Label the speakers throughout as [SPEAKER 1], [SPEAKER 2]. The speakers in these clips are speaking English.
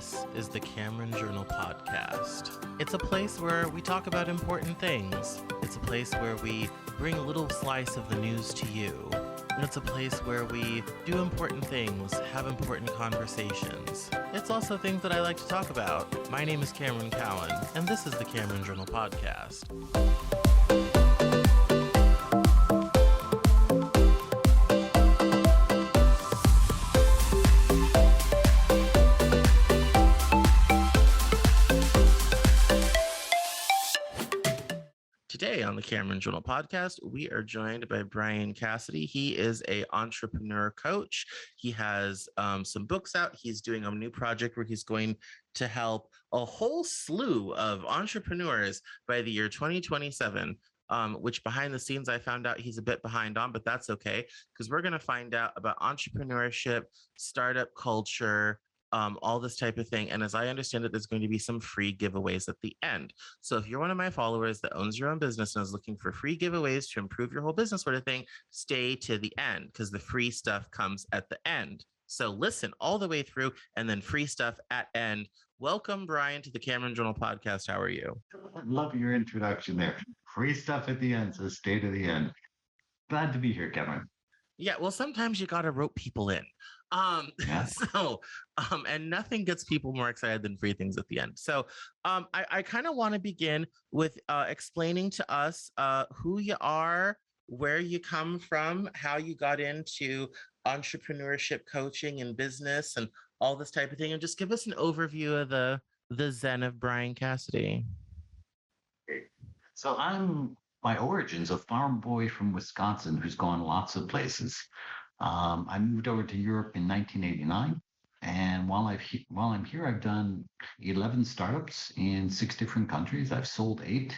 [SPEAKER 1] This is the Cameron Journal Podcast. It's a place where we talk about important things. It's a place where we bring a little slice of the news to you. And it's a place where we do important things, have important conversations. It's also things that I like to talk about. My name is Cameron Cowan, and this is the Cameron Journal Podcast. Today on the Cameron Journal Podcast, we are joined by Bryan Cassady. He is an entrepreneur coach. He has some books out. He's doing a new project where he's going to help a whole slew of entrepreneurs by the year 2027, which behind the scenes I found out he's a bit behind on, but that's okay because we're going to find out about entrepreneurship, startup culture, all this type of thing. And as I understand it, there's going to be some free giveaways at the end. So if you're one of my followers that owns your own business and is looking for free giveaways to improve your whole business sort of thing, stay to the end because the free stuff comes at the end. So listen all the way through and then free stuff at end. Welcome, Bryan, to the Cameron Journal Podcast. How are you?
[SPEAKER 2] I love your introduction there. Free stuff at the end, so stay to the end. Glad to be here, Cameron.
[SPEAKER 1] Yeah, well, sometimes you got to rope people in.
[SPEAKER 2] Yeah.
[SPEAKER 1] And nothing gets people more excited than free things at the end. So I kind of want to begin with explaining to us who you are, where you come from, how you got into entrepreneurship coaching and business and all this type of thing, and just give us an overview of the zen of Bryan Cassady.
[SPEAKER 2] So I'm my origins a farm boy from Wisconsin who's gone lots of places. I moved over to Europe in 1989, and while I'm here, I've done 11 startups in 6 different countries. I've sold 8,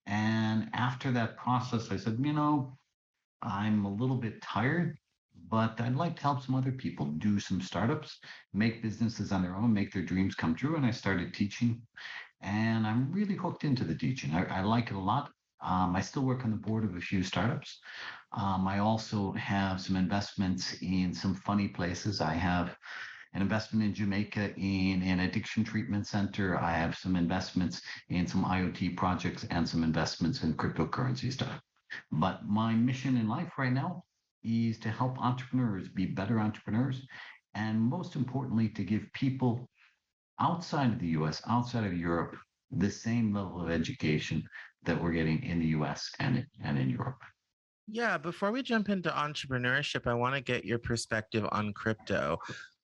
[SPEAKER 2] and after that process, I said, I'm a little bit tired, but I'd like to help some other people do some startups, make businesses on their own, make their dreams come true. And I started teaching, and I'm really hooked into the teaching. I like it a lot. I still work on the board of a few startups. I also have some investments in some funny places. I have an investment in Jamaica in an addiction treatment center. I have some investments in some IoT projects and some investments in cryptocurrency stuff. But my mission in life right now is to help entrepreneurs be better entrepreneurs, and most importantly, to give people outside of the US, outside of Europe, the same level of education that we're getting in the US and in Europe.
[SPEAKER 1] Yeah, before we jump into entrepreneurship, I want to get your perspective on crypto.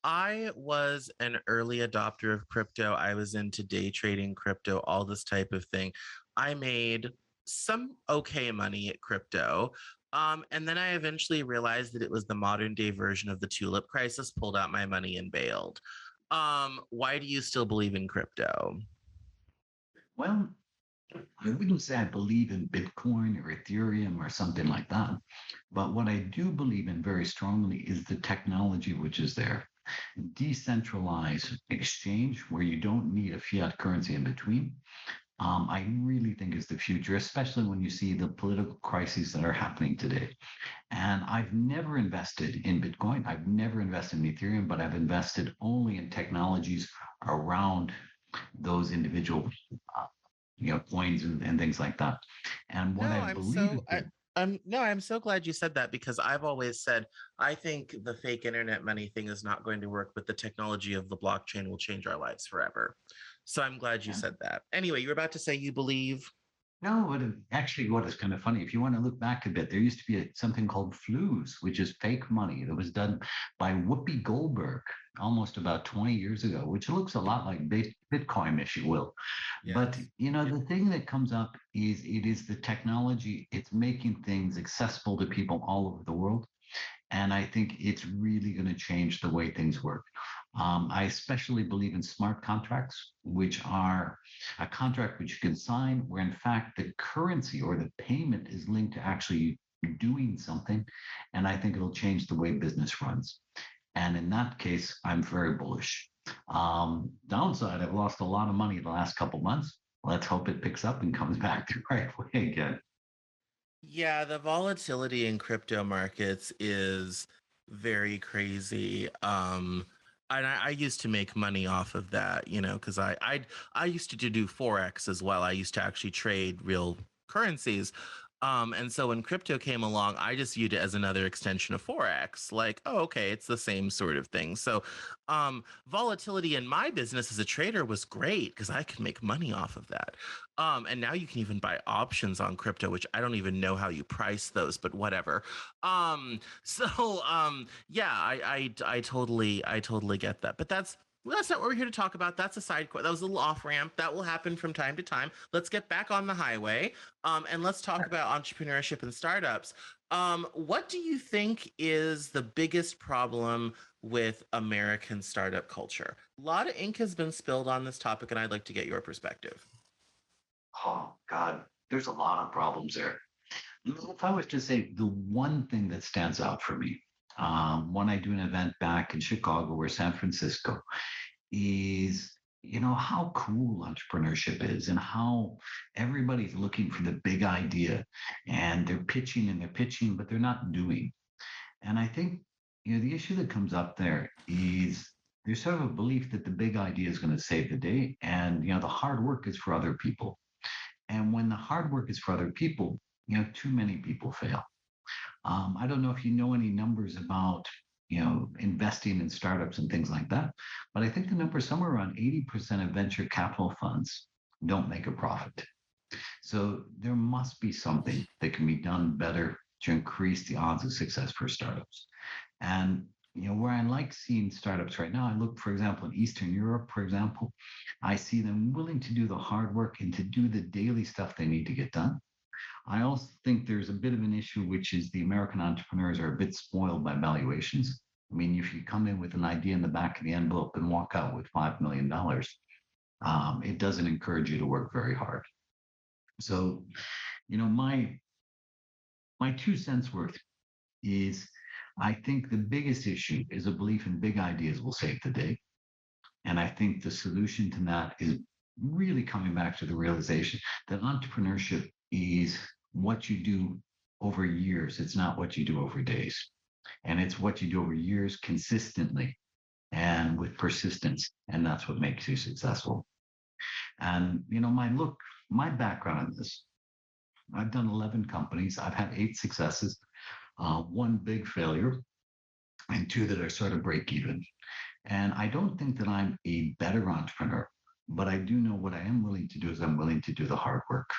[SPEAKER 1] I was an early adopter of crypto. I was into day trading crypto, all this type of thing. I made some okay money at crypto. And then I eventually realized that it was the modern day version of the tulip crisis, pulled out my money and bailed. Why do you still believe in crypto?
[SPEAKER 2] Well, I wouldn't say I believe in Bitcoin or Ethereum or something like that. But what I do believe in very strongly is the technology which is there. Decentralized exchange where you don't need a fiat currency in between. I really think is the future, especially when you see the political crises that are happening today. And I've never invested in Bitcoin. I've never invested in Ethereum, but I've invested only in technologies around those individual coins and things like that. And
[SPEAKER 1] No,
[SPEAKER 2] what I
[SPEAKER 1] I'm
[SPEAKER 2] believe is
[SPEAKER 1] so I,
[SPEAKER 2] that,
[SPEAKER 1] I'm so glad you said that because I've always said I think the fake internet money thing is not going to work, but the technology of the blockchain will change our lives forever. So I'm glad you
[SPEAKER 2] yeah.
[SPEAKER 1] said that. Anyway, you're about to say you believe.
[SPEAKER 2] No, actually, what is kind of funny, if you want to look back a bit, there used to be something called flues, which is fake money that was done by Whoopi Goldberg almost about 20 years ago, which looks a lot like Bitcoin, if you will. But,
[SPEAKER 1] Yes.
[SPEAKER 2] the thing that comes up is it is the technology, it's making things accessible to people all over the world. And I think it's really going to change the way things work. I especially believe in smart contracts, which are a contract which you can sign where, in fact, the currency or the payment is linked to actually doing something. And I think it'll change the way business runs. And in that case, I'm very bullish. Downside, I've lost a lot of money the last couple months. Let's hope it picks up and comes back the right way again.
[SPEAKER 1] Yeah, the volatility in crypto markets is very crazy. and I used to make money off of that, because I used to do forex as well. I used to actually trade real currencies. And so when crypto came along, I just viewed it as another extension of forex. Like, oh, okay, it's the same sort of thing. So, volatility in my business as a trader was great because I could make money off of that. And now you can even buy options on crypto, which I don't even know how you price those, but whatever. Yeah, I totally get that. But that's not what we're here to talk about. That's a side quest. That was a little off ramp. That will happen from time to time. Let's get back on the highway. And let's talk about entrepreneurship and startups. What do you think is the biggest problem with American startup culture? A lot of ink has been spilled on this topic, and I'd like to get your perspective.
[SPEAKER 2] Oh God, there's a lot of problems there. If I was to say the one thing that stands out for me, when I do an event back in Chicago or San Francisco, is how cool entrepreneurship is and how everybody's looking for the big idea and they're pitching, but they're not doing. And I think the issue that comes up there is there's sort of a belief that the big idea is going to save the day, and the hard work is for other people. And when the hard work is for other people, too many people fail. I don't know if you know any numbers about investing in startups and things like that, but I think the number is somewhere around 80% of venture capital funds don't make a profit. So there must be something that can be done better to increase the odds of success for startups. And where I like seeing startups right now, I look, for example, in Eastern Europe, for example, I see them willing to do the hard work and to do the daily stuff they need to get done. I also think there's a bit of an issue, which is the American entrepreneurs are a bit spoiled by valuations. I mean, if you come in with an idea in the back of the envelope and walk out with $5 million, it doesn't encourage you to work very hard. So, my 2 cents worth is I think the biggest issue is a belief in big ideas will save the day. And I think the solution to that is really coming back to the realization that entrepreneurship is what you do over years. It's not what you do over days. And it's what you do over years consistently and with persistence. And that's what makes you successful. And, my background in this, I've done 11 companies. I've had 8 successes, one big failure, and 2 that are sort of break even. And I don't think that I'm a better entrepreneur, but I do know what I am willing to do is I'm willing to do the hard work.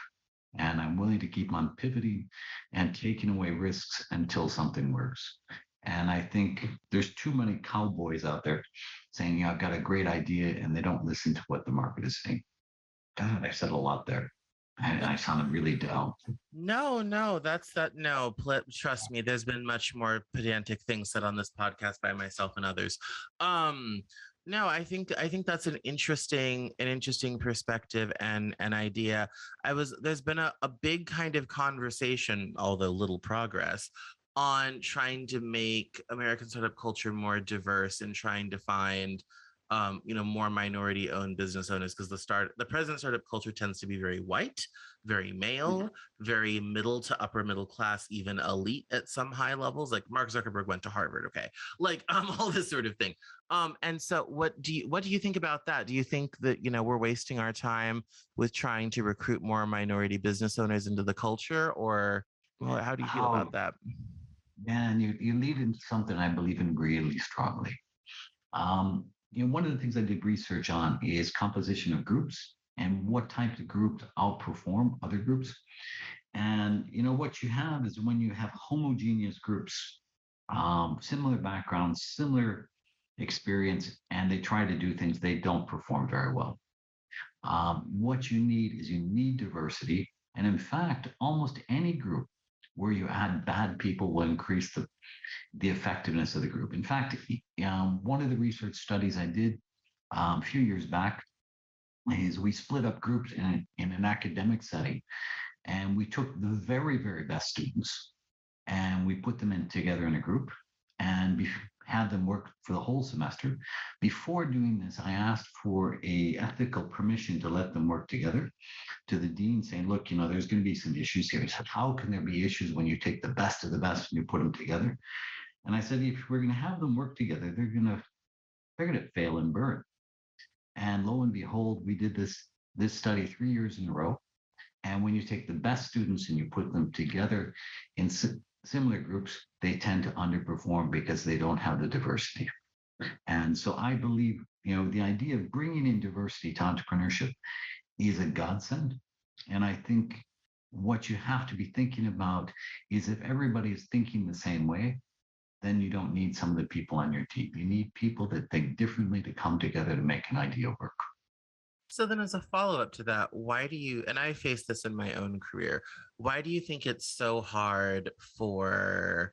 [SPEAKER 2] And I'm willing to keep on pivoting and taking away risks until something works. And I think there's too many cowboys out there saying, I've got a great idea, and they don't listen to what the market is saying. God, I said a lot there. And I sounded really down.
[SPEAKER 1] No, no, that's that. No, trust me, there's been much more pedantic things said on this podcast by myself and others. Um, no, I think that's an interesting perspective and an idea. There's been a big kind of conversation, although little progress, on trying to make American startup culture more diverse and trying to find more minority owned business owners because the present startup culture tends to be very white, very male, very middle to upper middle class, even elite at some high levels. Like Mark Zuckerberg went to Harvard, okay, like all this sort of thing. And so what do you think about that? Do you think that we're wasting our time with trying to recruit more minority business owners into the culture, or well, how do you feel about
[SPEAKER 2] Oh,
[SPEAKER 1] that?
[SPEAKER 2] man, you lead into something I believe in really strongly. One of the things I did research on is composition of groups and what types of groups outperform other groups. And what you have is when you have homogeneous groups, similar backgrounds, similar experience, and they try to do things, they don't perform very well. What you need is you need diversity. And in fact, almost any group where you add bad people will increase the effectiveness of the group. In fact, one of the research studies I did a few years back is we split up groups in an academic setting, and we took the very, very best students and we put them in together in a group and had them work for the whole semester. Before doing this, I asked for a ethical permission to let them work together to the dean saying, look, there's going to be some issues here. He said, how can there be issues when you take the best of the best and you put them together? And I said, if we're going to have them work together, they're going to they're going to fail and burn. And lo and behold, we did this study 3 years in a row. And when you take the best students and you put them together in similar groups, they tend to underperform because they don't have the diversity. And so I believe, the idea of bringing in diversity to entrepreneurship is a godsend. And I think what you have to be thinking about is if everybody is thinking the same way, then you don't need some of the people on your team. You need people that think differently to come together to make an idea work.
[SPEAKER 1] So then, as a follow-up to that, why do you, and I face this in my own career, why do you think it's so hard for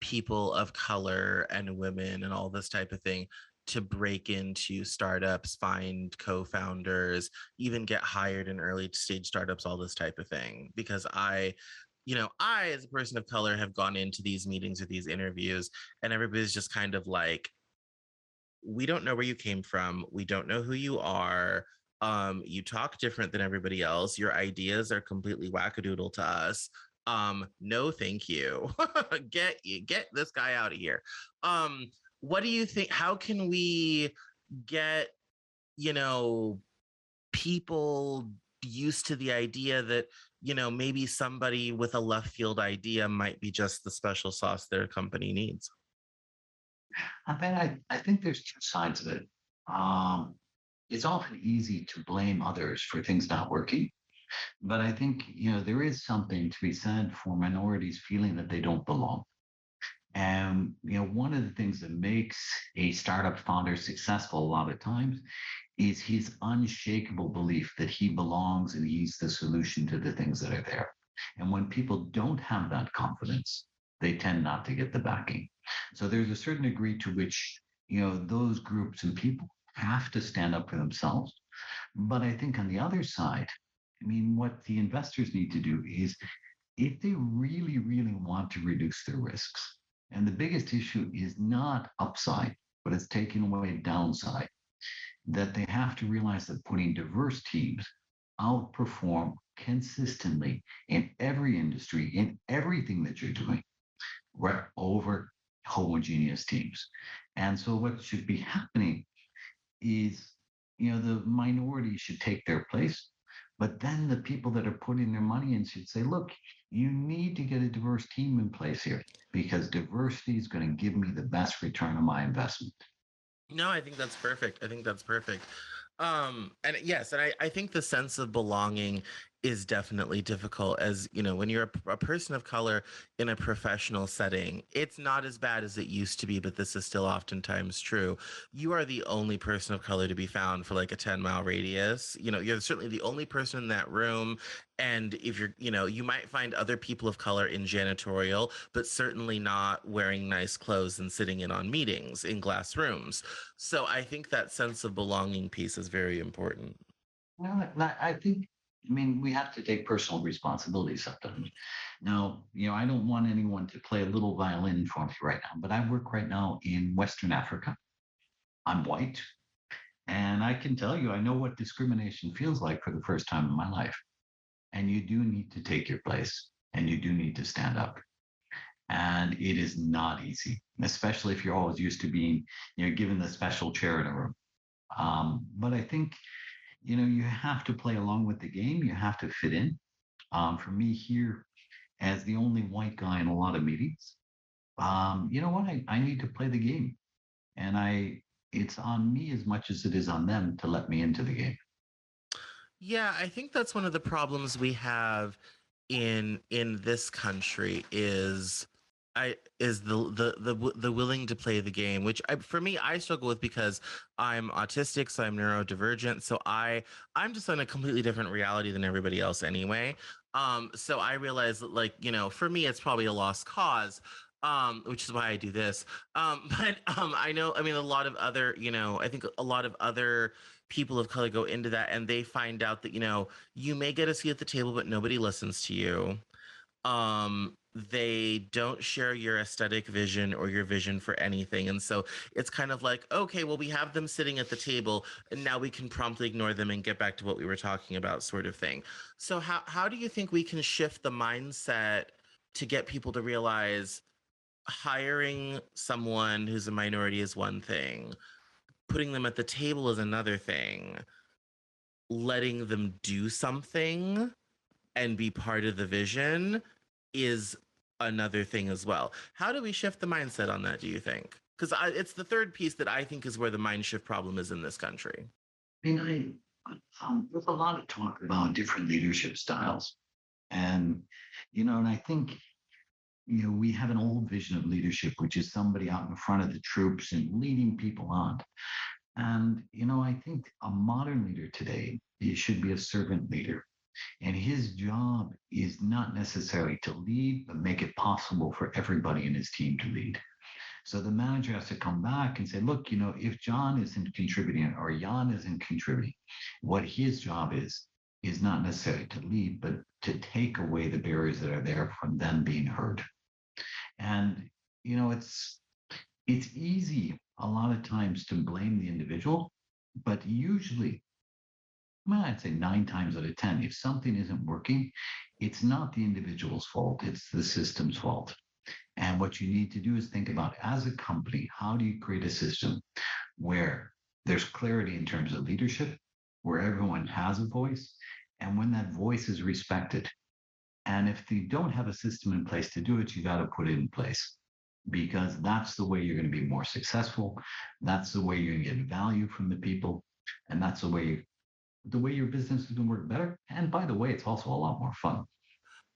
[SPEAKER 1] people of color and women and all this type of thing to break into startups, find co-founders, even get hired in early stage startups, all this type of thing? Because I, as a person of color, have gone into these meetings or these interviews, and everybody's just kind of like, we don't know where you came from. We don't know who you are. You talk different than everybody else. Your ideas are completely wackadoodle to us. No, thank you. Get this guy out of here. What do you think? How can we get, you know, people used to the idea that, maybe somebody with a left field idea might be just the special sauce their company needs?
[SPEAKER 2] I think there's two sides of it. Um, it's often easy to blame others for things not working. But I think, there is something to be said for minorities feeling that they don't belong. And, one of the things that makes a startup founder successful a lot of times is his unshakable belief that he belongs and he's the solution to the things that are there. And when people don't have that confidence, they tend not to get the backing. So there's a certain degree to which, those groups and people have to stand up for themselves. But I think on the other side, I mean, what the investors need to do is if they really, really want to reduce their risks, and the biggest issue is not upside, but it's taking away downside, that they have to realize that putting diverse teams outperform consistently in every industry, in everything that you're doing, right over homogeneous teams. And so what should be happening is, the minority should take their place, but then the people that are putting their money in should say, look, you need to get a diverse team in place here because diversity is going to give me the best return on my investment.
[SPEAKER 1] No, I think that's perfect. I think that's perfect. And yes, and I think the sense of belonging is definitely difficult as, when you're a person of color in a professional setting, it's not as bad as it used to be, but this is still oftentimes true. You are the only person of color to be found for like a 10-mile radius. You're certainly the only person in that room. And if you're, you might find other people of color in janitorial, but certainly not wearing nice clothes and sitting in on meetings in glass rooms. So I think that sense of belonging piece is very important.
[SPEAKER 2] Well, I think, I mean, we have to take personal responsibility sometimes. Now, I don't want anyone to play a little violin for me right now, but I work right now in Western Africa. I'm white, and I can tell you, I know what discrimination feels like for the first time in my life. And you do need to take your place and you do need to stand up. And it is not easy, especially if you're always used to being, given the special chair in a room. But I think, you have to play along with the game. You have to fit in. For me here, as the only white guy in a lot of meetings, you know what? I need to play the game. And it's on me as much as it is on them to let me into the game.
[SPEAKER 1] Yeah, I think that's one of the problems we have in this country is the willing to play the game, which for me I struggle with because I'm autistic, so I'm neurodivergent, so I'm just on a completely different reality than everybody else anyway. So I realize that, like, for me it's probably a lost cause. Which is why I do this. But I know, I mean, a lot of other, I think a lot of other people of color go into that and they find out that, you may get a seat at the table, but nobody listens to you. They don't share your aesthetic vision or your vision for anything. And so it's kind of like, okay, well, we have them sitting at the table and now we can promptly ignore them and get back to what we were talking about, sort of thing. So how do you think we can shift the mindset to get people to realize hiring someone who's a minority is one thing, putting them at the table is another thing. Letting them do something and be part of the vision is another thing as well. How do we shift the mindset on that, do you think? Because it's the third piece that I think is where the mind shift problem is in this country.
[SPEAKER 2] There's a lot of talk about different leadership styles. And, and I think, we have an old vision of leadership, which is somebody out in front of the troops and leading people on. And, I think a modern leader today, he should be a servant leader. And his job is not necessarily to lead, but make it possible for everybody in his team to lead. So the manager has to come back and say, look, if John isn't contributing or Jan isn't contributing, what his job is not necessarily to lead, but to take away the barriers that are there from them being heard. And, it's easy a lot of times to blame the individual, but usually, well, I'd say 9 times out of 10, if something isn't working, it's not the individual's fault, it's the system's fault. And what you need to do is think about, as a company, how do you create a system where there's clarity in terms of leadership, where everyone has a voice, and when that voice is respected. And if you don't have a system in place to do it, you got to put it in place, because that's the way you're going to be more successful. That's the way you're going to get value from the people. And that's the way your business is going to work better. And by the way, it's also a lot more fun.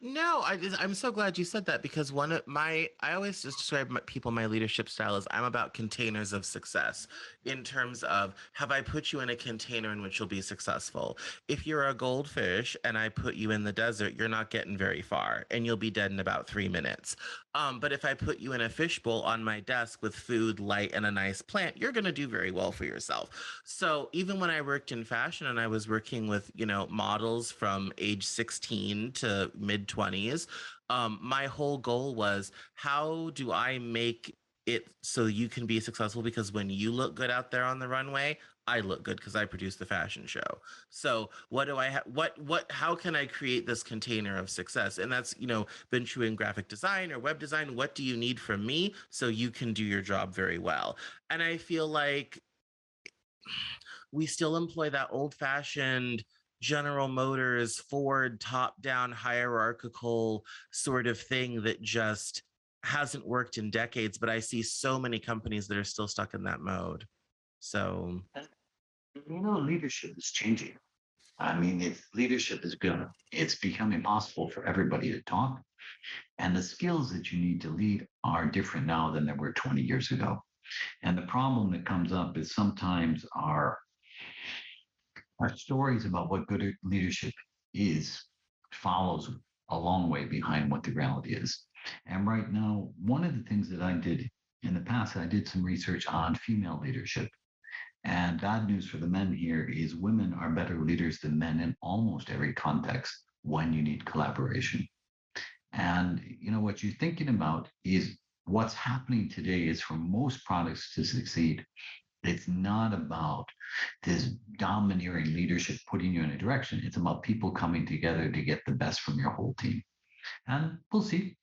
[SPEAKER 1] No, I'm so glad you said that, because I always just describe my leadership style as I'm about containers of success, in terms of, have I put you in a container in which you'll be successful? If you're a goldfish and I put you in the desert, you're not getting very far and you'll be dead in about 3 minutes. But if I put you in a fishbowl on my desk with food, light, and a nice plant, you're going to do very well for yourself. So even when I worked in fashion and I was working with, models from age 16 to mid 20s, my whole goal was, how do I make it so you can be successful? Because when you look good out there on the runway, I look good because I produce the fashion show. So what do I have? How can I create this container of success? And that's, been true in graphic design or web design. What do you need from me so you can do your job very well? And I feel like we still employ that old fashioned General Motors, Ford, top down hierarchical sort of thing that just hasn't worked in decades. But I see so many companies that are still stuck in that mode. So,
[SPEAKER 2] Leadership is changing. I mean, if leadership is good, it's becoming possible for everybody to talk. And the skills that you need to lead are different now than they were 20 years ago. And the problem that comes up is sometimes our stories about what good leadership is follows a long way behind what the reality is. And right now, one of the things that I did in the past, I did some research on female leadership. And bad news for the men here is women are better leaders than men in almost every context when you need collaboration. And what you're thinking about is what's happening today is, for most products to succeed, it's not about this domineering leadership putting you in a direction. It's about people coming together to get the best from your whole team. And we'll see.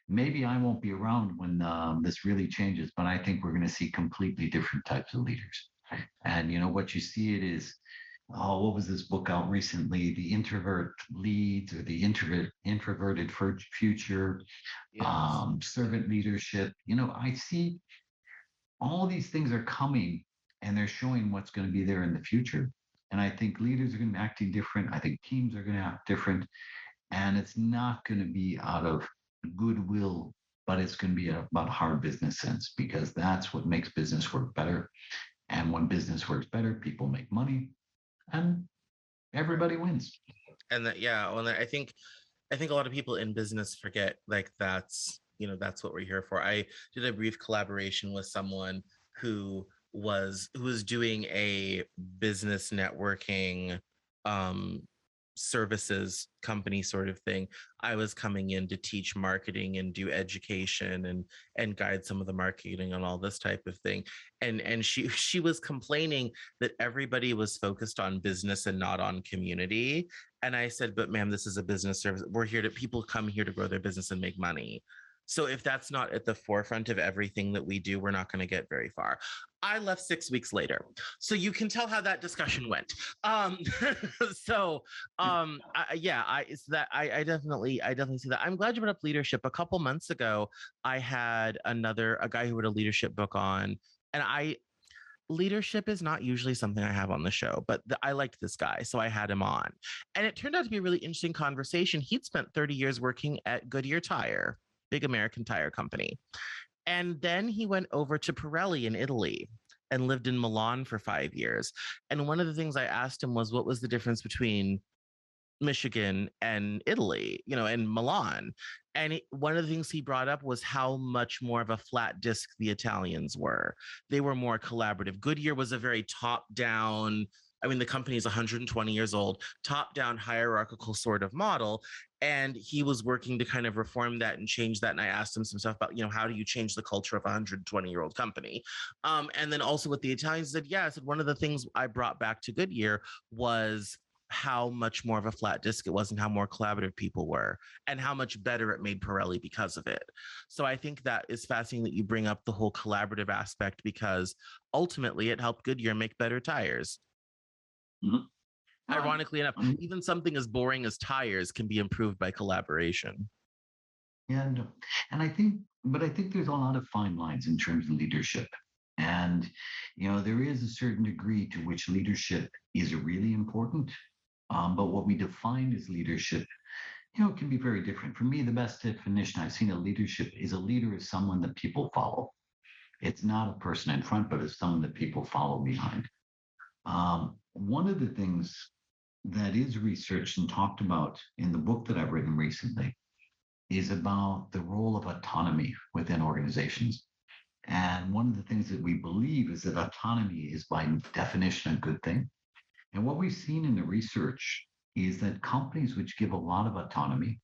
[SPEAKER 2] Maybe I won't be around when this really changes, but I think we're going to see completely different types of leaders. And what you see it is, oh, what was this book out recently? The Introvert Leads, or the Introverted Future,
[SPEAKER 1] yes.
[SPEAKER 2] Servant Leadership. I see all these things are coming, and they're showing what's going to be there in the future. And I think leaders are going to be acting different. I think teams are going to act different. And it's not going to be out of goodwill, but it's going to be about hard business sense, because that's what makes business work better. And when business works better, people make money and everybody wins.
[SPEAKER 1] And that, yeah, well, I think a lot of people in business forget, like, that's what we're here for. I did a brief collaboration with someone who was doing a business networking um services company sort of thing. I was coming in to teach marketing and do education and guide some of the marketing and all this type of thing. And she was complaining that everybody was focused on business and not on community. And I said, but ma'am, this is a business service. We're here to, people come here to grow their business and make money. So if that's not at the forefront of everything that we do, we're not going to get very far. I left 6 weeks later. So you can tell how that discussion went. Um, so I definitely see that. I'm glad you brought up leadership. A couple months ago, I had a guy who wrote a leadership book on, and leadership is not usually something I have on the show, but I liked this guy, so I had him on. And it turned out to be a really interesting conversation. He'd spent 30 years working at Goodyear Tire, big American tire company. And then he went over to Pirelli in Italy and lived in Milan for 5 years. And one of the things I asked him was, what was the difference between Michigan and Italy, and Milan? And one of the things he brought up was how much more of a flat disc the Italians were. They were more collaborative. Goodyear was a very top down, I mean, the company is 120 years old, top down hierarchical sort of model. And he was working to kind of reform that and change that. And I asked him some stuff about, how do you change the culture of a 120-year-old company? And then also with the Italians, said, yeah, I said, one of the things I brought back to Goodyear was how much more of a flat disc it was and how more collaborative people were and how much better it made Pirelli because of it. So I think that is fascinating that you bring up the whole collaborative aspect, because ultimately it helped Goodyear make better tires.
[SPEAKER 2] Mhm.
[SPEAKER 1] Ironically enough,
[SPEAKER 2] Um,
[SPEAKER 1] even something as boring as tires can be improved by collaboration.
[SPEAKER 2] and I think there's a lot of fine lines in terms of leadership. And, there is a certain degree to which leadership is really important. But what we define as leadership, can be very different. For me, the best definition I've seen of leadership is a leader is someone that people follow. It's not a person in front, but it's someone that people follow behind. One of the things that is researched and talked about in the book that I've written recently is about the role of autonomy within organizations. And one of the things that we believe is that autonomy is by definition a good thing. And what we've seen in the research is that companies which give a lot of autonomy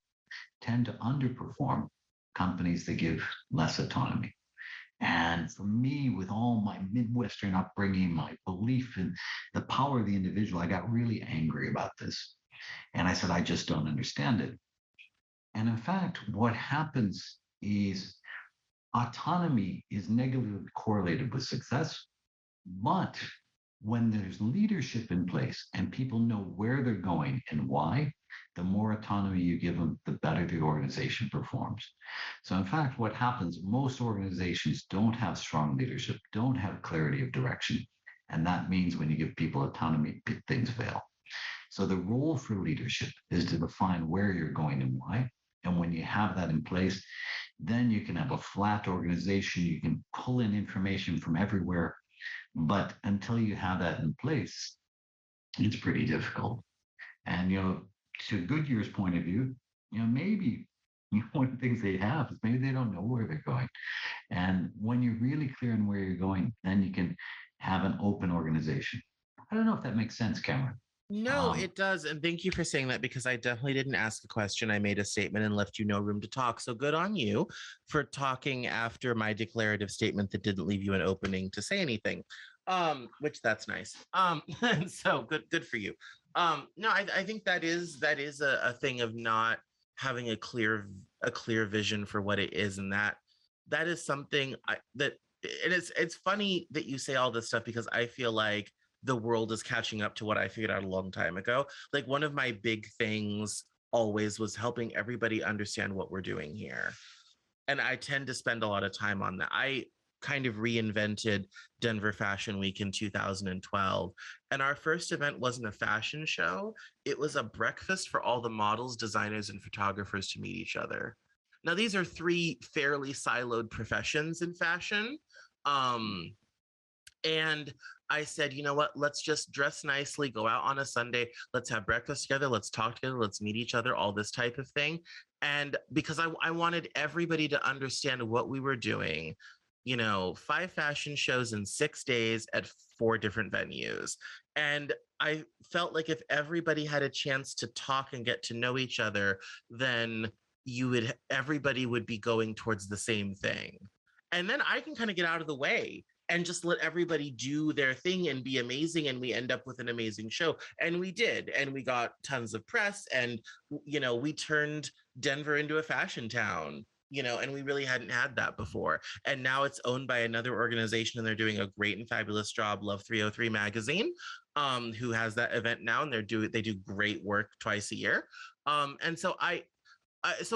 [SPEAKER 2] tend to underperform companies that give less autonomy. And for me, with all my Midwestern upbringing, my belief in the power of the individual, I got really angry about this. And I said, I just don't understand it. And in fact, what happens is autonomy is negatively correlated with success. But when there's leadership in place and people know where they're going and why, the more autonomy you give them, the better the organization performs. So, in fact, what happens, most organizations don't have strong leadership, don't have clarity of direction. And that means when you give people autonomy, things fail. So, the role for leadership is to define where you're going and why. And when you have that in place, then you can have a flat organization. You can pull in information from everywhere. But until you have that in place, it's pretty difficult. And, to Goodyear's point of view, maybe one of the things they have is maybe they don't know where they're going. And when you're really clear on where you're going, then you can have an open organization. I don't know if that makes sense, Cameron.
[SPEAKER 1] No,
[SPEAKER 2] Um,
[SPEAKER 1] it does. And thank you for saying that, because I definitely didn't ask a question. I made a statement and left you no room to talk. So good on you for talking after my declarative statement that didn't leave you an opening to say anything. Which that's nice. So good for you. No, I think that is a thing of not having a clear vision for what it is, and that is something that, and it's funny that you say all this stuff, because I feel like the world is catching up to what I figured out a long time ago. Like, one of my big things always was helping everybody understand what we're doing here. And I tend to spend a lot of time on that. I kind of reinvented Denver Fashion Week in 2012. And our first event wasn't a fashion show, it was a breakfast for all the models, designers, and photographers to meet each other. Now, these are three fairly siloed professions in fashion. Um, and I said, you know what? Let's just dress nicely, go out on a Sunday. Let's have breakfast together. Let's talk together. Let's meet each other, all this type of thing. And because I wanted everybody to understand what we were doing, 5 fashion shows in 6 days at 4 different venues. And I felt like if everybody had a chance to talk and get to know each other, then everybody would be going towards the same thing. And then I can kind of get out of the way and just let everybody do their thing and be amazing, and we end up with an amazing show. And we did, and we got tons of press, and we turned Denver into a fashion town. and we really hadn't had that before. And now it's owned by another organization, and they're doing a great and fabulous job. Love 303 Magazine, who has that event now, and they do great work twice a year. And so I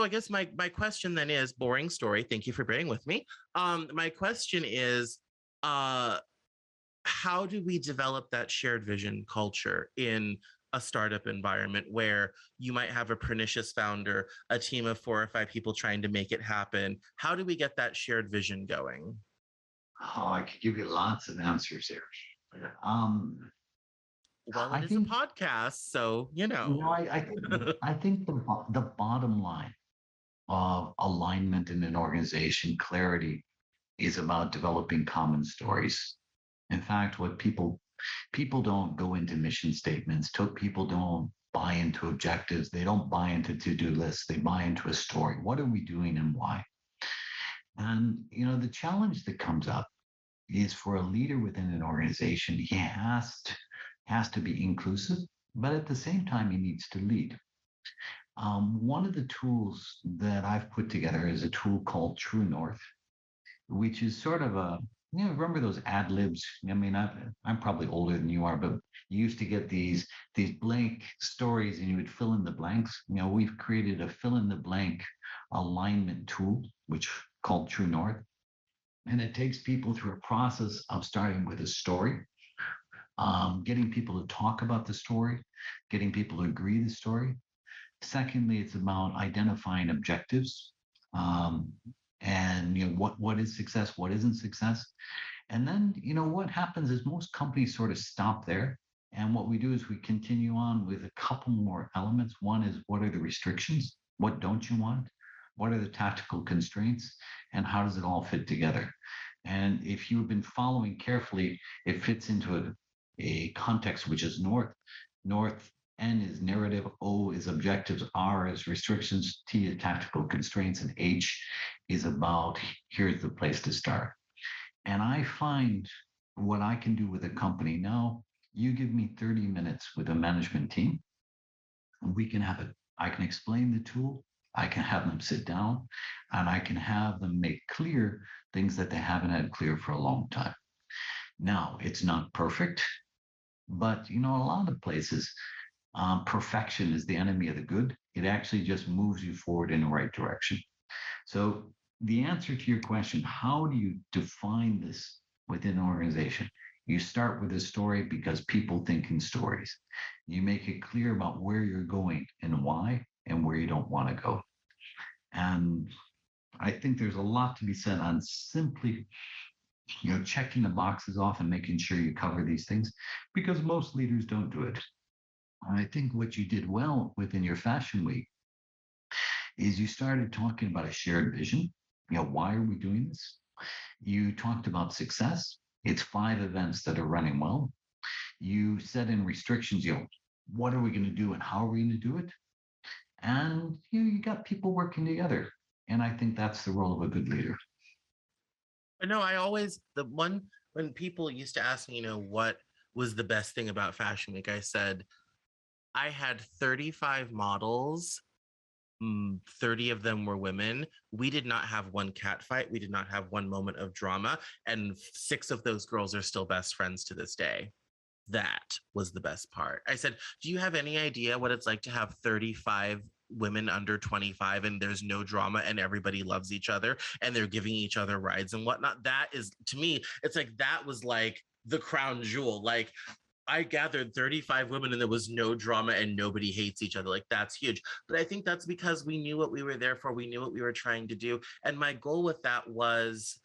[SPEAKER 1] guess my question then is, boring story. Thank you for bearing with me. My question is, uh, how do we develop that shared vision culture in a startup environment where you might have a pernicious founder, a team of 4 or 5 people trying to make it happen? How do we get that shared vision going?
[SPEAKER 2] Oh, I could give you lots of answers there. Um,
[SPEAKER 1] Well,
[SPEAKER 2] I
[SPEAKER 1] it is a
[SPEAKER 2] think,
[SPEAKER 1] podcast, so
[SPEAKER 2] I think the bottom line of alignment in an organization, clarity, is about developing common stories. In fact, what people don't go into mission statements. People don't buy into objectives. They don't buy into to-do lists. They buy into a story. What are we doing and why? And the challenge that comes up is for a leader within an organization, he has to be inclusive, but at the same time, he needs to lead. One of the tools that I've put together is a tool called True North, which is sort of remember those ad libs? I mean, I'm probably older than you are, but you used to get these blank stories and you would fill in the blanks. We've created a fill in the blank alignment tool, which called True North. And it takes people through a process of starting with a story, getting people to talk about the story, getting people to agree the story. Secondly, it's about identifying objectives, um, and what is success, what isn't success. And then what happens is most companies sort of stop there. And what we do is we continue on with a couple more elements. One is, what are the restrictions? What don't you want? What are the tactical constraints? And how does it all fit together? And if you've been following carefully, it fits into a context which is north. North, N is narrative, O is objectives, R is restrictions, T is tactical constraints, and H is about, here's the place to start. And I find what I can do with a company now, you give me 30 minutes with a management team, and we can have it. I can explain the tool, I can have them sit down, and I can have them make clear things that they haven't had clear for a long time. Now, it's not perfect, but a lot of places, perfection is the enemy of the good. It actually just moves you forward in the right direction. So, the answer to your question, how do you define this within an organization? You start with a story because people think in stories. You make it clear about where you're going and why, and where you don't want to go. And I think there's a lot to be said on simply checking the boxes off and making sure you cover these things, because most leaders don't do it. I think what you did well within your fashion week is you started talking about a shared vision. Why are we doing this? You talked about success. It's 5 events that are running well. You set in restrictions. What are we going to do and how are we going to do it? And you got people working together. And I think that's the role of a good leader.
[SPEAKER 1] But no, I always, the one, when people used to ask me, what was the best thing about Fashion Week, I said, I had 35 models. 30 of them were women. We did not have one cat fight. We did not have one moment of drama. And 6 of those girls are still best friends to this day. That was the best part. I said, do you have any idea what it's like to have 35 women under 25 and there's no drama and everybody loves each other and they're giving each other rides and whatnot? That is, to me, it's like that was like the crown jewel. Like, I gathered 35 women and there was no drama and nobody hates each other. Like, that's huge. But I think that's because we knew what we were there for. We knew what we were trying to do. And my goal with that was,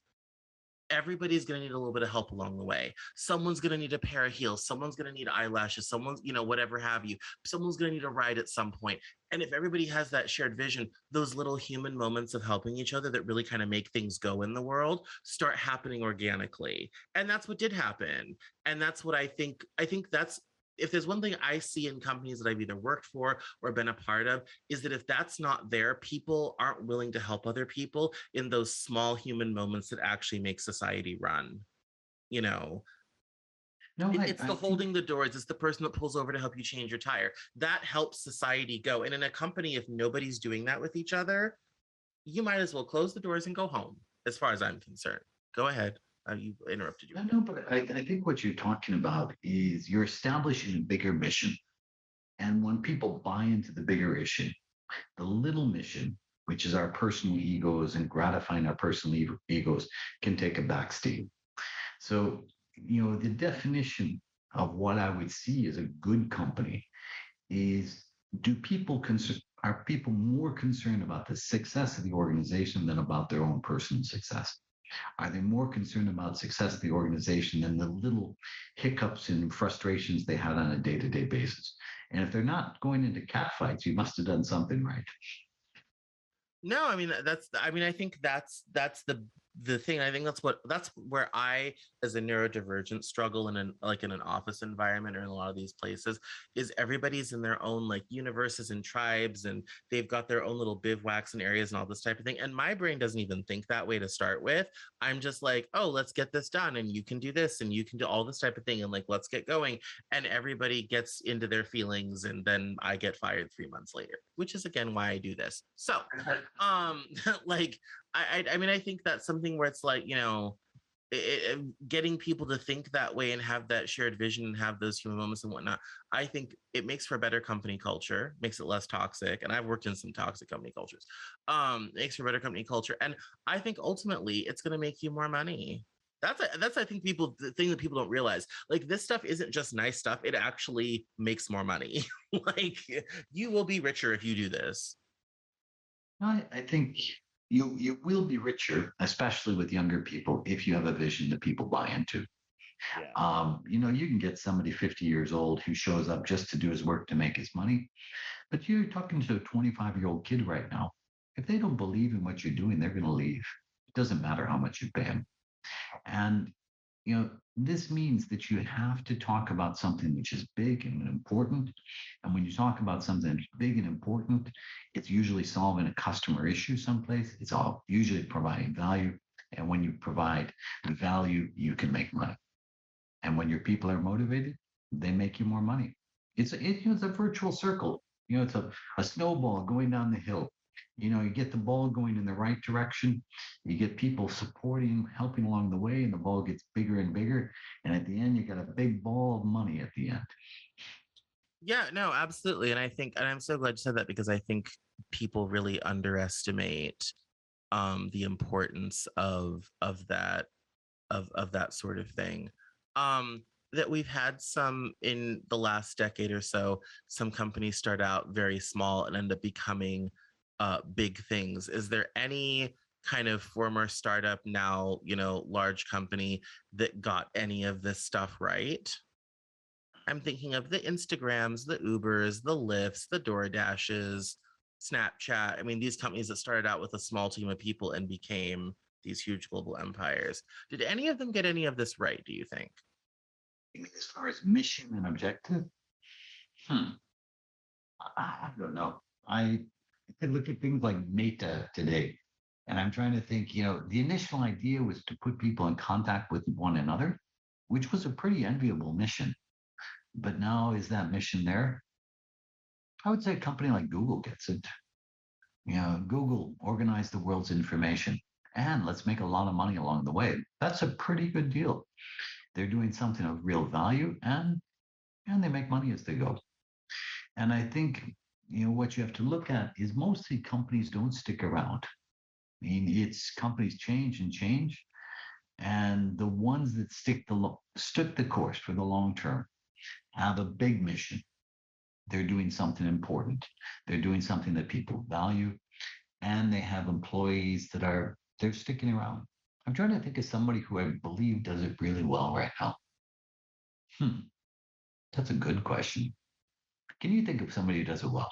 [SPEAKER 1] everybody's going to need a little bit of help along the way. Someone's going to need a pair of heels. Someone's going to need eyelashes. Someone's, whatever have you. Someone's going to need a ride at some point. And if everybody has that shared vision, those little human moments of helping each other that really kind of make things go in the world start happening organically. And that's what did happen. And that's what I think that's, if there's one thing I see in companies that I've either worked for or been a part of, is that if that's not there, people aren't willing to help other people in those small human moments that actually make society run. You know,
[SPEAKER 2] No,
[SPEAKER 1] it's the
[SPEAKER 2] I think
[SPEAKER 1] holding the doors, it's the person that pulls over to help you change your tire. That helps society go. And in a company, if nobody's doing that with each other, you might as well close the doors and go home, as far as I'm concerned. Go ahead. You interrupted you.
[SPEAKER 2] I know, but I think what you're talking about is you're establishing a bigger mission. And when people buy into the bigger issue, the little mission, which is our personal egos and gratifying our personal egos, can take a backseat. So, the definition of what I would see as a good company is, are people more concerned about the success of the organization than about their own personal success? Are they more concerned about success of the organization than the little hiccups and frustrations they had on a day-to-day basis? And if they're not going into cat fights, you must have done something right.
[SPEAKER 1] No, I mean I think that's the thing. I think that's where I, as a neurodivergent, struggle in an office environment or in a lot of these places, is everybody's in their own like universes and tribes, and they've got their own little bivouacs and areas and all this type of thing. And my brain doesn't even think that way to start with. I'm just like, oh, let's get this done, and you can do this, and you can do all this type of thing, and like let's get going. And everybody gets into their feelings, and then I get fired 3 months later, which is again why I do this. So um like I mean, I think that's something where it's like, getting people to think that way and have that shared vision and have those human moments and whatnot. I think it makes for a better company culture, makes it less toxic. And I've worked in some toxic company cultures. Makes for better company culture, and I think ultimately it's going to make you more money. That's I think the thing that people don't realize. Like, this stuff isn't just nice stuff, it actually makes more money. Like, you will be richer if you do this.
[SPEAKER 2] I think you will be richer, especially with younger people, if you have a vision that people buy into.
[SPEAKER 1] Yeah.
[SPEAKER 2] You can get somebody 50 years old who shows up just to do his work to make his money, but you're talking to a 25-year-old kid right now. If they don't believe in what you're doing, they're going to leave. It doesn't matter how much you pay them. And this means that you have to talk about something which is big and important. And when you talk about something that's big and important, it's usually solving a customer issue someplace. It's all usually providing value. And when you provide value, you can make money. And when your people are motivated, they make you more money. It's a virtual circle. It's a snowball going down the hill. You get the ball going in the right direction. You get people supporting, helping along the way, and the ball gets bigger and bigger. And at the end, you got a big ball of money at the end.
[SPEAKER 1] Yeah, no, absolutely. And I think, and I'm so glad you said that, because I think people really underestimate the importance of that sort of thing. That we've had some in the last decade or so, some companies start out very small and end up becoming big things. Is there any kind of former startup, now, large company, that got any of this stuff right? I'm thinking of the Instagrams, the Ubers, the Lyfts, the DoorDashes, Snapchat. I mean, these companies that started out with a small team of people and became these huge global empires. Did any of them get any of this right, do you think?
[SPEAKER 2] I mean, as far as mission and objective, hmm, I don't know. I look at things like Meta today, and I'm trying to think, the initial idea was to put people in contact with one another, which was a pretty enviable mission. But now, is that mission there? I would say a company like Google gets it. Google organized the world's information, and let's make a lot of money along the way. That's a pretty good deal. They're doing something of real value, and they make money as they go. And I think what you have to look at is mostly companies don't stick around. I mean, it's companies change and change, and the ones that stick the course for the long term have a big mission. They're doing something important. They're doing something that people value, and they have employees they're sticking around. I'm trying to think of somebody who I believe does it really well right now. Hmm, that's a good question. Can you think of somebody who does it well?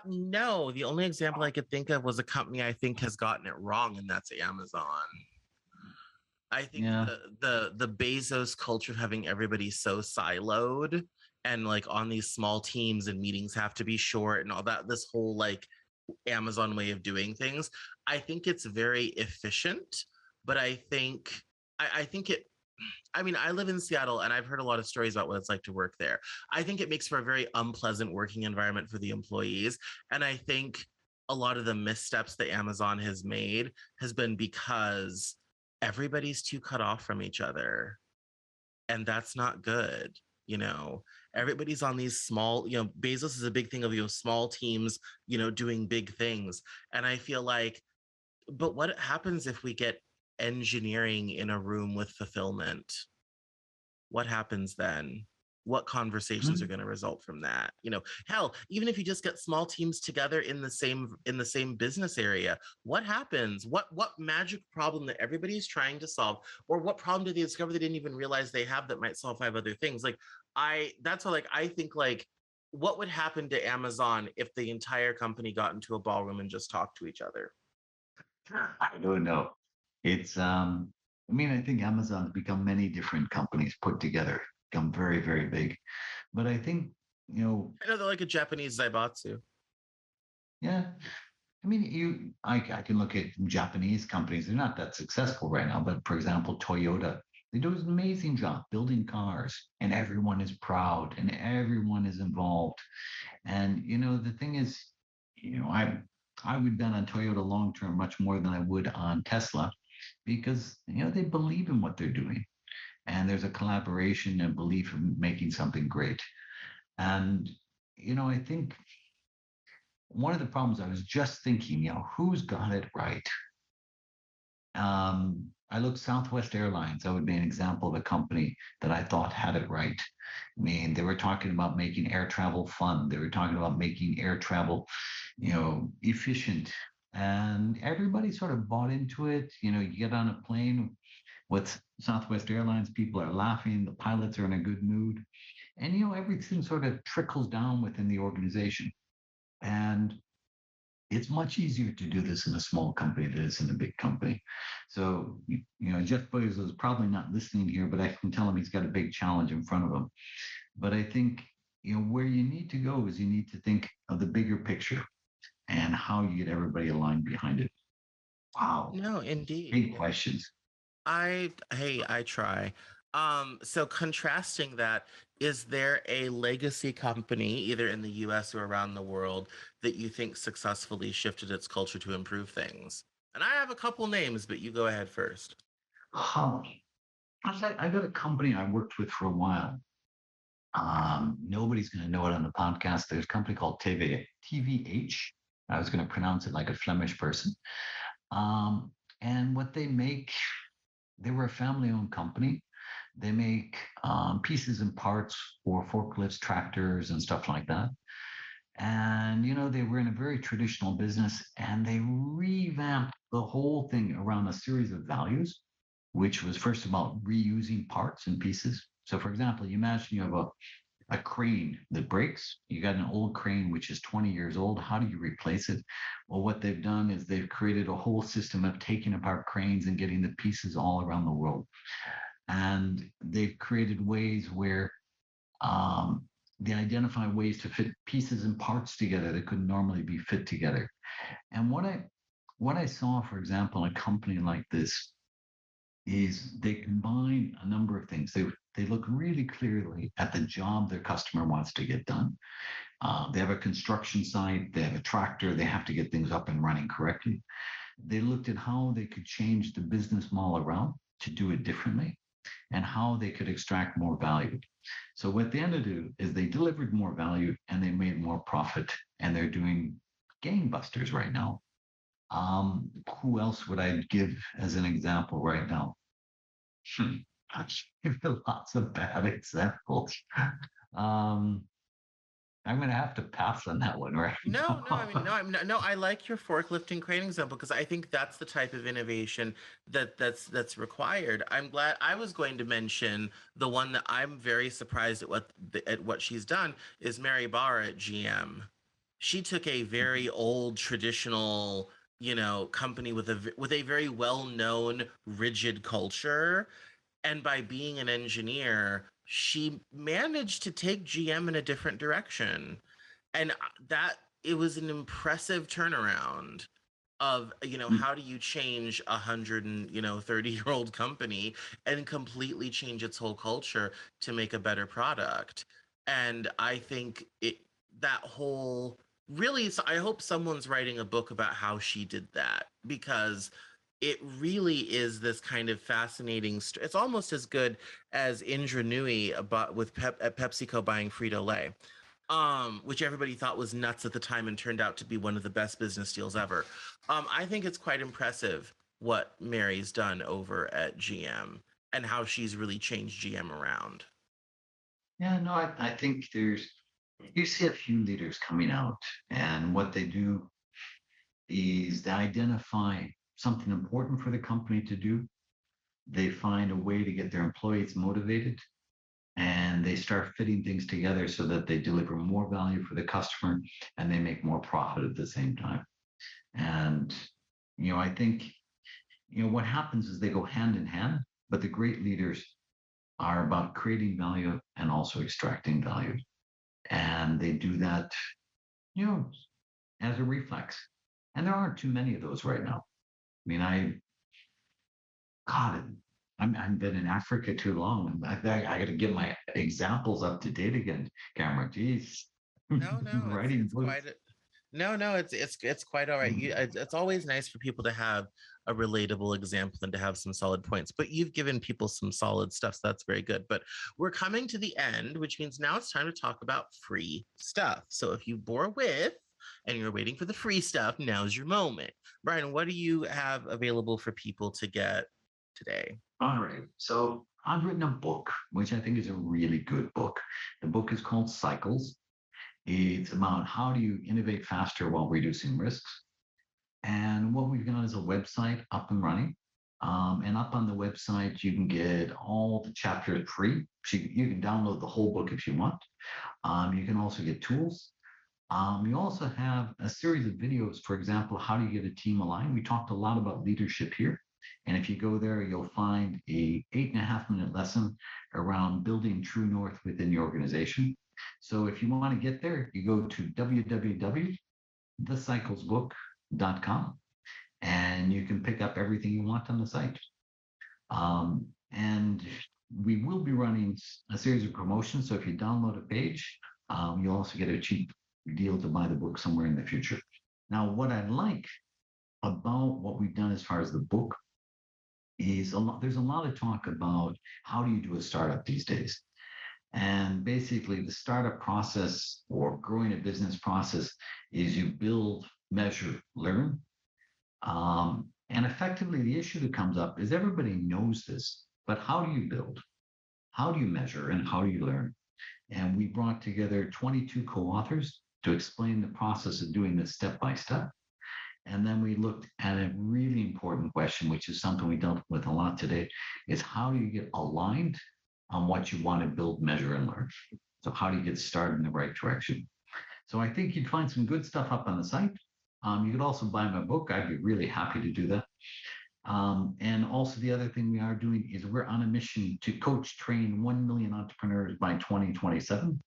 [SPEAKER 1] No. The only example I could think of was a company I think has gotten it wrong, and that's Amazon. I think
[SPEAKER 2] Yeah,
[SPEAKER 1] the Bezos culture of having everybody so siloed and like on these small teams, and meetings have to be short and all that, this whole like Amazon way of doing things. I think it's very efficient, but I think it I mean, I live in Seattle and I've heard a lot of stories about what it's like to work there. I think it makes for a very unpleasant working environment for the employees. And I think a lot of the missteps that Amazon has made has been because everybody's too cut off from each other. And that's not good. You know, everybody's on these small, Bezos is a big thing of, small teams, doing big things. And I feel like, but what happens if we get engineering in a room with fulfillment? What happens then? What conversations are
[SPEAKER 2] Mm.
[SPEAKER 1] going to result from that? Hell, even if you just get small teams together in the same business area, what happens? What magic problem that everybody's trying to solve, or what problem did they discover they didn't even realize they have that might solve five other things? Like that's why, like, I think, like, what would happen to Amazon if the entire company got into a ballroom and just talked to each other?
[SPEAKER 2] I don't know. It's I mean, I think Amazon's become many different companies put together, become very, very big. But I think, you know,
[SPEAKER 1] I know they're like a Japanese Zaibatsu.
[SPEAKER 2] yeah, I mean, I can look at Japanese companies. They're not that successful right now, but for example, Toyota, they do an amazing job building cars, and everyone is proud and everyone is involved. And the thing is, I would bet on Toyota long term much more than I would on Tesla because they believe in what they're doing, and there's a collaboration and belief in making something great. And I think one of the problems I was just thinking, who's got it right? I look Southwest Airlines. That would be an example of a company that I thought had it right. I mean, they were talking about making air travel fun. They were talking about making air travel, efficient, and everybody sort of bought into it. You get on a plane with Southwest Airlines, people are laughing, the pilots are in a good mood, and everything sort of trickles down within the organization. And it's much easier to do this in a small company than it is in a big company. So, Jeff Bezos is probably not listening here, but I can tell him he's got a big challenge in front of him. But I think, where you need to go is you need to think of the bigger picture and how you get everybody aligned behind it. Wow.
[SPEAKER 1] No, indeed.
[SPEAKER 2] Big questions.
[SPEAKER 1] I try. So contrasting that, is there a legacy company, either in the US or around the world, that you think successfully shifted its culture to improve things? And I have a couple names, but you go ahead first.
[SPEAKER 2] Huh. I got a company I worked with for a while. Nobody's going to know it on the podcast. There's a company called TVH. I was going to pronounce it like a Flemish person. Um, and what they make, they were a family-owned company. They make pieces and parts for forklifts, tractors, and stuff like that. And they were in a very traditional business, and they revamped the whole thing around a series of values, which was first about reusing parts and pieces. So, for example, you imagine you have a crane that breaks. You got an old crane which is 20 years old. How do you replace it? Well, what they've done is they've created a whole system of taking apart cranes and getting the pieces all around the world. And they've created ways where um, they identify ways to fit pieces and parts together that couldn't normally be fit together. And what I saw, for example, in a company like this is they combine a number of things. They look really clearly at the job their customer wants to get done. They have a construction site, they have a tractor, they have to get things up and running correctly. They looked at how they could change the business model around to do it differently and how they could extract more value. So what they ended to do is they delivered more value and they made more profit, and they're doing gangbusters right now. Who else would I give as an example right now? I give you lots of bad examples. Um, I'm going to have to pass on that one right
[SPEAKER 1] No, no, I mean, no,
[SPEAKER 2] now.
[SPEAKER 1] no. I like your forklifting crane example because I think that's the type of innovation that's required. I'm glad I was going to mention the one that I'm very surprised at what she's done is Mary Barra at GM. She took a very old traditional, company with a very well-known rigid culture, and by being an engineer, she managed to take GM in a different direction. And that it was an impressive turnaround of, how do you change 130-year-old company and completely change its whole culture to make a better product? And I think that whole really, so I hope someone's writing a book about how she did that, because it really is this kind of fascinating it's almost as good as Indra Nooyi about with at PepsiCo buying Frito-Lay, which everybody thought was nuts at the time and turned out to be one of the best business deals ever. I think it's quite impressive what Mary's done over at GM and how she's really changed GM around.
[SPEAKER 2] Yeah, no, I think you see a few leaders coming out, and what they do is they identify something important for the company to do. They find a way to get their employees motivated, and they start fitting things together so that they deliver more value for the customer and they make more profit at the same time. And, I think, what happens is they go hand in hand, but the great leaders are about creating value and also extracting value. And they do that, you know, as a reflex. And there aren't too many of those right now. I mean, God, I've been in Africa too long. I got to get my examples up to date again, Cameron. Jeez,
[SPEAKER 1] No,
[SPEAKER 2] writing
[SPEAKER 1] it's
[SPEAKER 2] books.
[SPEAKER 1] quite no, it's quite all right. It's always nice for people to have a relatable example and to have some solid points. But you've given people some solid stuff, so that's very good. But we're coming to the end, which means now it's time to talk about free stuff. So if you bore with and you're waiting for the free stuff, now's your moment. Bryan, what do you have available for people to get today?
[SPEAKER 2] All right. So I've written a book, which I think is a really good book. The book is called Cycles. It's about how do you innovate faster while reducing risks. And what we've got is a website up and running. And up on the website, you can get all the chapters free. So you can download the whole book if you want. You can also get tools. You also have a series of videos, for example, how do you get a team aligned? We talked a lot about leadership here. And if you go there, you'll find a 8.5 minute lesson around building true north within your organization. So if you want to get there, you go to www.thecyclesbook.com and you can pick up everything you want on the site. And we will be running a series of promotions. So if you download a page, you'll also get a cheap deal to buy the book somewhere in the future. Now, what I like about what we've done as far as the book is there's a lot of talk about how do you do a startup these days. And basically, the startup process or growing a business process is you build, measure, learn. And effectively, the issue that comes up is everybody knows this, but how do you build? How do you measure? And how do you learn? And we brought together 22 co authors to explain the process of doing this step by step. And then we looked at a really important question, which is something we dealt with a lot today, is how do you get aligned on what you want to build, measure, and learn? So how do you get started in the right direction? So I think you'd find some good stuff up on the site. You could also buy my book. I'd be really happy to do that. And also the other thing we are doing is we're on a mission to coach, train 1 million entrepreneurs by 2027.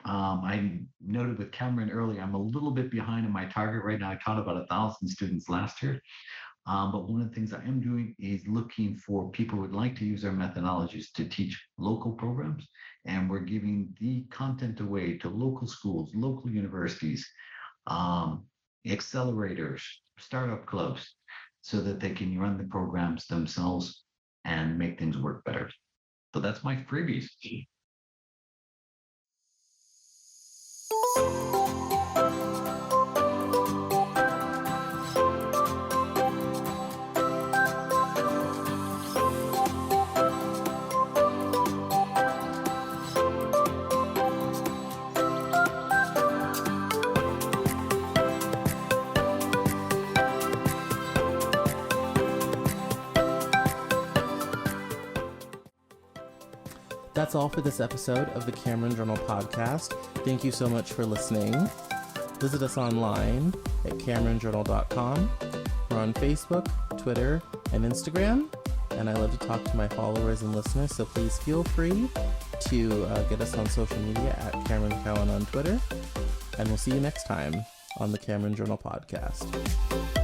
[SPEAKER 2] I noted with Cameron earlier, I'm a little bit behind in my target right now. I taught about 1,000 students last year. But one of the things I am doing is looking for people who would like to use our methodologies to teach local programs. And we're giving the content away to local schools, local universities, accelerators, startup clubs, so that they can run the programs themselves and make things work better. So that's my freebies.
[SPEAKER 1] That's all for this episode of the Cameron Journal podcast. Thank you so much for listening. Visit us online at CameronJournal.com. We're on Facebook, Twitter, and Instagram. And I love to talk to my followers and listeners, so please feel free to get us on social media at Cameron Cowan on Twitter. And we'll see you next time on the Cameron Journal podcast.